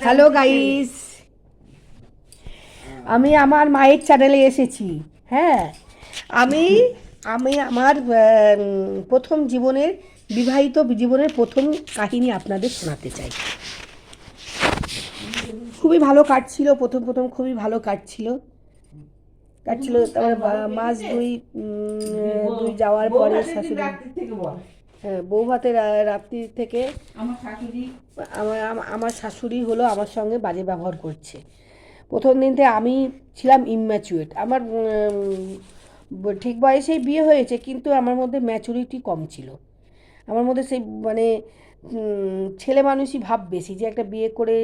Hello guys, আমি আমার মায়ের চ্যানেলে এসেছি। হ্যাঁ, আমি আমি আমার প্রথম জীবনের বিবাহিত জীবনের প্রথম কাহিনী আপনাদের শোনাতে চাই। খুবই ভালো কাটছিল, প্রথম প্রথম খুবই ভালো কাটছিল। তারপরে মাস দুই যাওয়ার পরে শাশুড়ি, হ্যাঁ, বউ ভাতের রাত্রি থেকে আমার শাশুড়ি হলো আমার সঙ্গে বাজে ব্যবহার করছে। প্রথম দিন থেকে আমি ছিলাম ইম্যাচুয়েট। আমার ঠিক বয়সেই বিয়ে হয়েছে, কিন্তু আমার মধ্যে ম্যাচুরিটি কম ছিল। আমার মধ্যে সেই মানে ছেলে মানুষই ভাব বেশি, যে একটা বিয়ে করে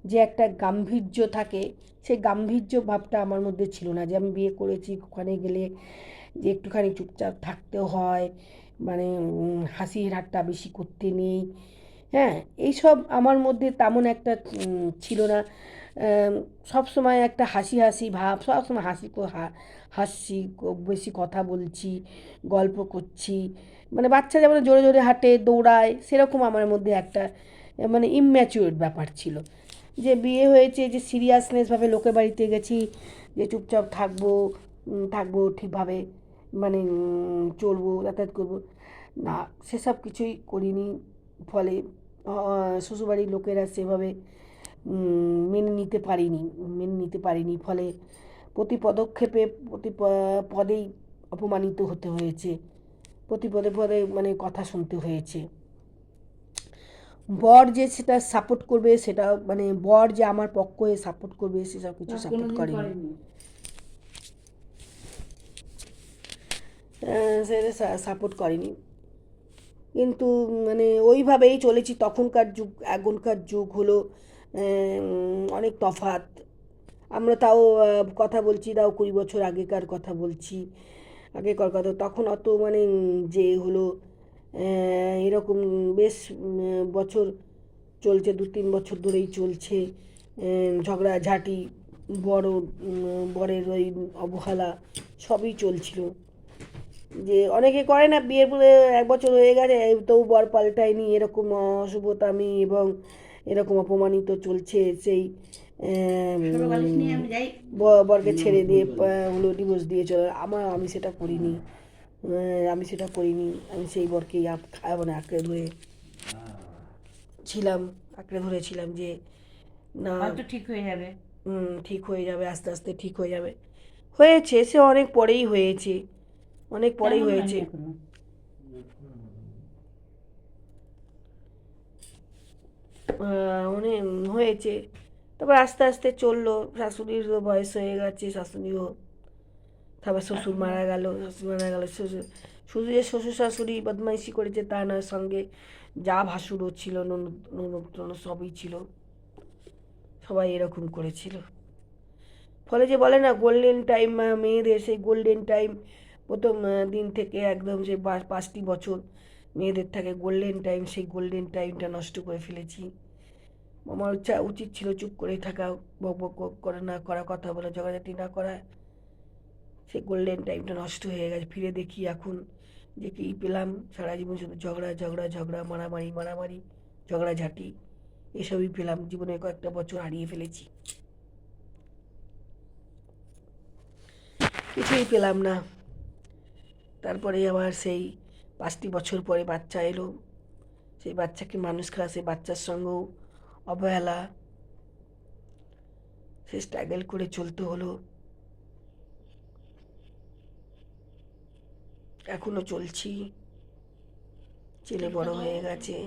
যে একটা গাম্ভীর্য থাকে, সেই গাম্ভীর্য ভাবটা আমার মধ্যে ছিল না। যে আমি বিয়ে করেছি, ওখানে গেলে যে একটুখানি চুপচাপ থাকতে হয়, মানে হাসি ঠাট্টা বেশি করতে নেই। হ্যাঁ, এইসব আমার মধ্যে তেমন একটা ছিল না। সবসময় একটা হাসি হাসি ভাব, সবসময় হাসছি, বেশি কথা বলছি, গল্প করছি। মানে বাচ্চা যেমন জোরে জোরে হাঁটে, দৌড়ায়, সেরকম আমার মধ্যে একটা মানে ইম্যাচিওর ব্যাপার ছিল। যে বিয়ে হয়েছে, যে সিরিয়াসনেসভাবে লোকের বাড়িতে গেছি, যে চুপচাপ থাকবো ঠিকভাবে, মানে চলবো, যাতায়াত করবো, না, সেসব কিছুই করিনি। ফলে শ্বশুরবাড়ির লোকেরা সেভাবে মেনে নিতে পারিনি। ফলে প্রতি পদক্ষেপে, প্রতি পদেই অপমানিত হতে হয়েছে, প্রতি পদে পদে মানে কথা শুনতে হয়েছে। বর যে সেটা সাপোর্ট করবে, সেটা মানে বর যে আমার পক্ষ হয়ে সাপোর্ট করবে, সেসব কিছু সাপোর্ট করেনি। সেটা সাপোর্ট করেনি। কিন্তু মানে ওইভাবেই চলেছি। তখনকার যুগ এখনকার যুগ হলো অনেক তফাৎ। আমরা তাও কথা বলছি, তাও 20 বছর আগেকার কথা বলছি। আগেকার কথা তখন অত মানে যে হলো এরকম বেশ বছর চলছে, 2-3 বছর ধরেই চলছে ঝগড়াঝাঁটি, বড় বরের ওই অবহেলা, সবই চলছিল। যে অনেকে করে না, বিয়ের পরে 1 বছর হয়ে গেছে তবু বর পাল্টায়নি, এরকম অশুভতামি এবং এরকম অপমানিত চলছে। সেই বরকে ছেড়ে দিয়ে হলো ডিভোর্স দিয়ে চলে। আমি সেটা করিনি। আমি সেই বরকেই মানে আঁকড়ে ধরেছিলাম যে না, হয়তো ঠিক হয়ে যাবে। ঠিক হয়ে যাবে, আস্তে আস্তে ঠিক হয়ে যাবে। হয়েছে, সে অনেক পরেই হয়েছে, অনেক পরেই তেমন হয়নি হয়েছে। এখনো। অনেক হয়েছে। তারপর আস্তে আস্তে চললো। শাশুড়িরও বয়স হয়ে গেছে, শাশুড়িও, তারপর শ্বশুর শাশুড়ি বদমাইশি করেছে তা নয়, সঙ্গে যা ভাসুরও ছিল, ননদ সবই ছিল, সবাই এরকম করেছিল। ফলে যে বলে না গোল্ডেন টাইম, মেয়েদের সেই গোল্ডেন টাইম প্রথম দিন থেকে একদম যে 5টি বছর মেয়েদের থাকে গোল্ডেন টাইম, সেই গোল্ডেন টাইমটা নষ্ট করে ফেলেছি। আমার উচিত ছিল চুপ করে থাকা, বক বক করে না করা, কথা বলা, ঝগড়াঝাটি না করা। সেই গোল্ডেন টাইমটা নষ্ট হয়ে গেছে। ফিরে দেখি এখন যে কী পেলাম, সারা জীবন শুধু ঝগড়া ঝগড়া ঝগড়া, মারামারি, ঝগড়াঝাটি, এসবই পেলাম। জীবনে কয়েকটা বছর হারিয়ে ফেলেছি, কিছুই পেলাম না। তারপরে আবার সেই 5টি বছর পরে বাচ্চা এলো। সেই বাচ্চাকে মানুষ করা, সেই বাচ্চার সঙ্গেও অবহেলা, সে স্ট্রাগল করে চলতে হলো। এখনো চলছি। ছেলে বড় হয়ে গেছে।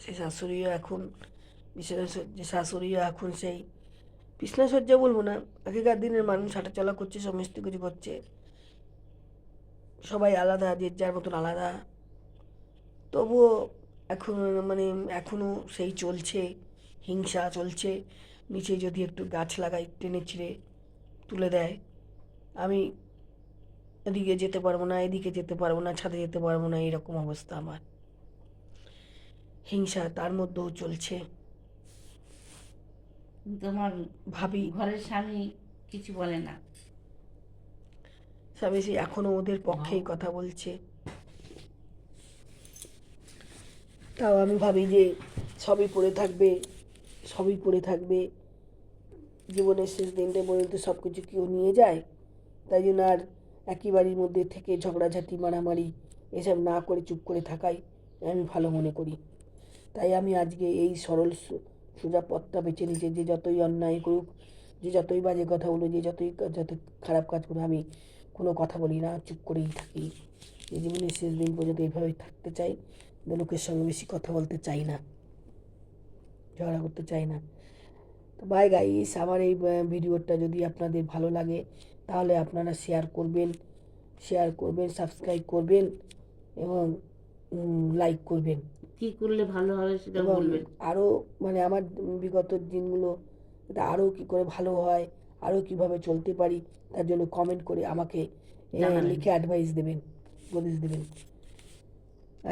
সে শাশুড়িও এখন শাশুড়িও এখন সেই বিছানাসজ্জা বলবো না, আগেকার দিনের মানুষ হাঁটাচলা করছে, সমস্ত কিছু করছে, সবাই আলাদা, যে যার মতন আলাদা। তবুও এখন মানে এখনও সেই চলছে, হিংসা চলছে। নিচে যদি একটু গাছ লাগাই, টেনে ছিঁড়ে তুলে দেয়। আমি এদিকে যেতে পারবো না, এদিকে যেতে পারবো না, ছাদে যেতে পারবো না, এরকম অবস্থা আমার। হিংসা তার মধ্যেও চলছে। তোমার ভাবি ঘরের স্বামী কিছু বলে না? স্বামী এখনও ওদের পক্ষেই কথা বলছে। তাও আমি ভাবি যে সবই পড়ে থাকবে, সবই পড়ে থাকবে, জীবনের শেষ দিনটা পর্যন্ত সব কিছু কেউ নিয়ে যায়। তাই জন্য আর একই বাড়ির মধ্যে থেকে ঝগড়াঝাটি মারামারি এসব না করে চুপ করে থাকাই আমি ভালো মনে করি। তাই আমি আজকে এই সরল সোজা পথটা বেছে নিয়েছি, যে যতই অন্যায় করুক, যে যতই বাজে কথা বলুক, যে যত খারাপ কাজ করুক, আমি কোনো কথা বলি না, চুপ করেই থাকি। এই জীবনের শেষ দিন পর্যন্ত এইভাবেই থাকতে চাই, লোকের সঙ্গে বেশি কথা বলতে চাই না, ঝগড়া করতে চাই না। তো বাই গাইস, আমার এই ভিডিওটা যদি আপনাদের ভালো লাগে তাহলে আপনারা শেয়ার করবেন, সাবস্ক্রাইব করবেন এবং লাইক করবেন। কি করলে ভালো হবে সেটা এবং বলবেন। আরও মানে আমার বিগত দিনগুলো এটা আরও কী করে ভালো হয়, আরও কীভাবে চলতে পারি, তার জন্য কমেন্ট করে আমাকে জানাবেন। লিখে অ্যাডভাইস দেবেন, উপদেশ দেবেন।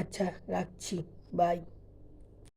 আচ্ছা, রাখছি, বাই।